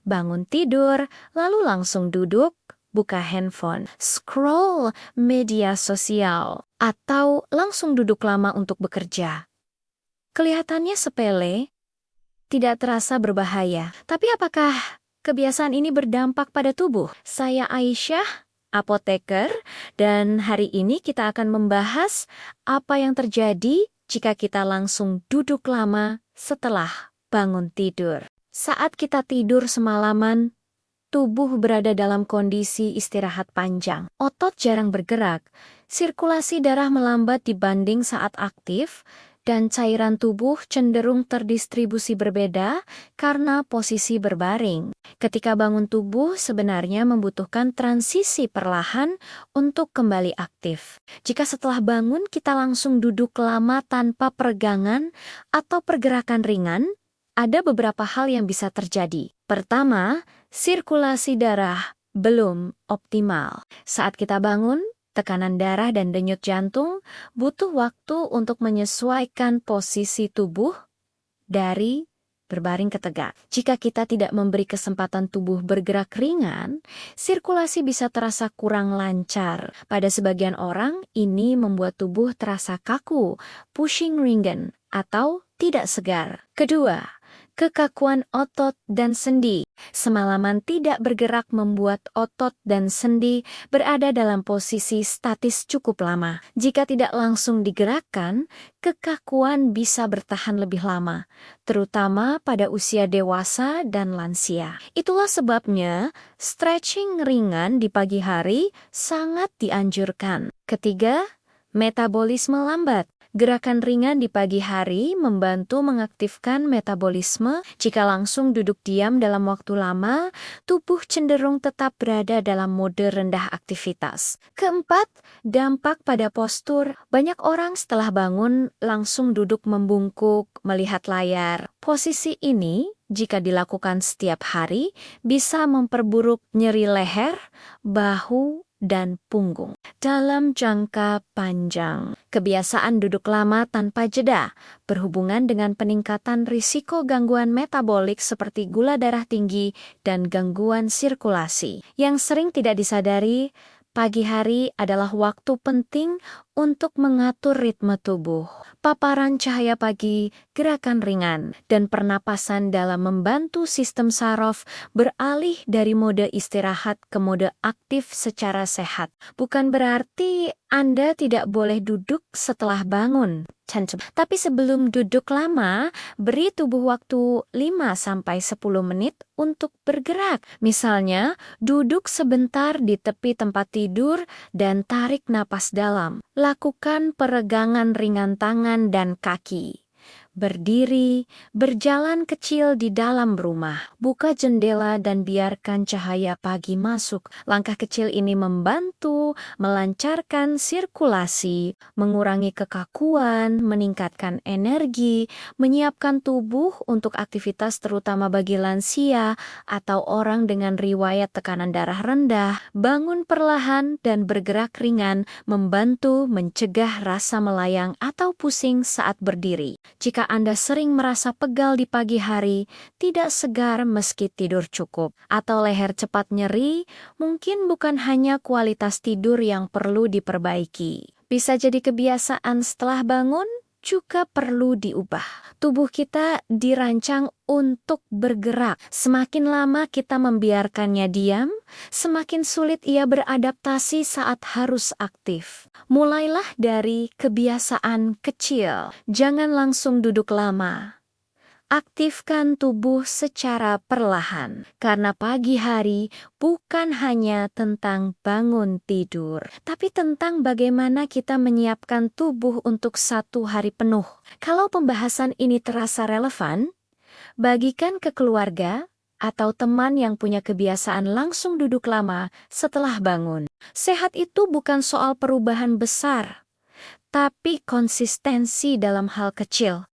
bangun tidur, lalu langsung duduk, buka handphone, scroll media sosial, atau langsung duduk lama untuk bekerja. Kelihatannya sepele, tidak terasa berbahaya. Tapi apakah kebiasaan ini berdampak pada tubuh? Saya Aisyah, apoteker, dan hari ini kita akan membahas apa yang terjadi jika kita langsung duduk lama setelah bangun tidur. Saat kita tidur semalaman, tubuh berada dalam kondisi istirahat panjang. Otot jarang bergerak, sirkulasi darah melambat dibanding saat aktif, dan cairan tubuh cenderung terdistribusi berbeda karena posisi berbaring. Ketika bangun tubuh sebenarnya membutuhkan transisi perlahan untuk kembali aktif. Jika setelah bangun kita langsung duduk lama tanpa peregangan atau pergerakan ringan, ada beberapa hal yang bisa terjadi. Pertama, sirkulasi darah belum optimal. Saat kita bangun, tekanan darah dan denyut jantung butuh waktu untuk menyesuaikan posisi tubuh dari berbaring ke tegak. Jika kita tidak memberi kesempatan tubuh bergerak ringan, sirkulasi bisa terasa kurang lancar. Pada sebagian orang, ini membuat tubuh terasa kaku, pushing ringen, atau tidak segar. Kedua, kekakuan otot dan sendi. Semalaman tidak bergerak membuat otot dan sendi berada dalam posisi statis cukup lama. Jika tidak langsung digerakkan, kekakuan bisa bertahan lebih lama, terutama pada usia dewasa dan lansia. Itulah sebabnya stretching ringan di pagi hari sangat dianjurkan. Ketiga, metabolisme lambat. Gerakan ringan di pagi hari membantu mengaktifkan metabolisme. Jika langsung duduk diam dalam waktu lama, tubuh cenderung tetap berada dalam mode rendah aktivitas. Keempat, dampak pada postur. Banyak orang setelah bangun langsung duduk membungkuk, melihat layar. Posisi ini, jika dilakukan setiap hari, bisa memperburuk nyeri leher, bahu, dan punggung. Dalam jangka panjang, kebiasaan duduk lama tanpa jeda berhubungan dengan peningkatan risiko gangguan metabolik seperti gula darah tinggi dan gangguan sirkulasi. Yang sering tidak disadari, pagi hari adalah waktu penting untuk mengatur ritme tubuh. Paparan cahaya pagi, gerakan ringan, dan pernapasan dalam membantu sistem saraf beralih dari mode istirahat ke mode aktif secara sehat. Bukan berarti Anda tidak boleh duduk setelah bangun. Tapi sebelum duduk lama, beri tubuh waktu 5-10 menit untuk bergerak. Misalnya, duduk sebentar di tepi tempat tidur dan tarik napas dalam. Lakukan peregangan ringan tangan dan kaki. Berdiri, berjalan kecil di dalam rumah. Buka jendela dan biarkan cahaya pagi masuk. Langkah kecil ini membantu melancarkan sirkulasi, mengurangi kekakuan, meningkatkan energi, menyiapkan tubuh untuk aktivitas terutama bagi lansia atau orang dengan riwayat tekanan darah rendah. Bangun perlahan dan bergerak ringan membantu mencegah rasa melayang atau pusing saat berdiri. Jika Anda sering merasa pegal di pagi hari, tidak segar meski tidur cukup, atau leher cepat nyeri, mungkin bukan hanya kualitas tidur yang perlu diperbaiki. Bisa jadi kebiasaan setelah bangun juga perlu diubah. Tubuh kita dirancang untuk bergerak. Semakin lama kita membiarkannya diam, semakin sulit ia beradaptasi saat harus aktif. Mulailah dari kebiasaan kecil. Jangan langsung duduk lama. Aktifkan tubuh secara perlahan, karena pagi hari bukan hanya tentang bangun tidur, tapi tentang bagaimana kita menyiapkan tubuh untuk satu hari penuh. Kalau pembahasan ini terasa relevan, bagikan ke keluarga atau teman yang punya kebiasaan langsung duduk lama setelah bangun. Sehat itu bukan soal perubahan besar, tapi konsistensi dalam hal kecil.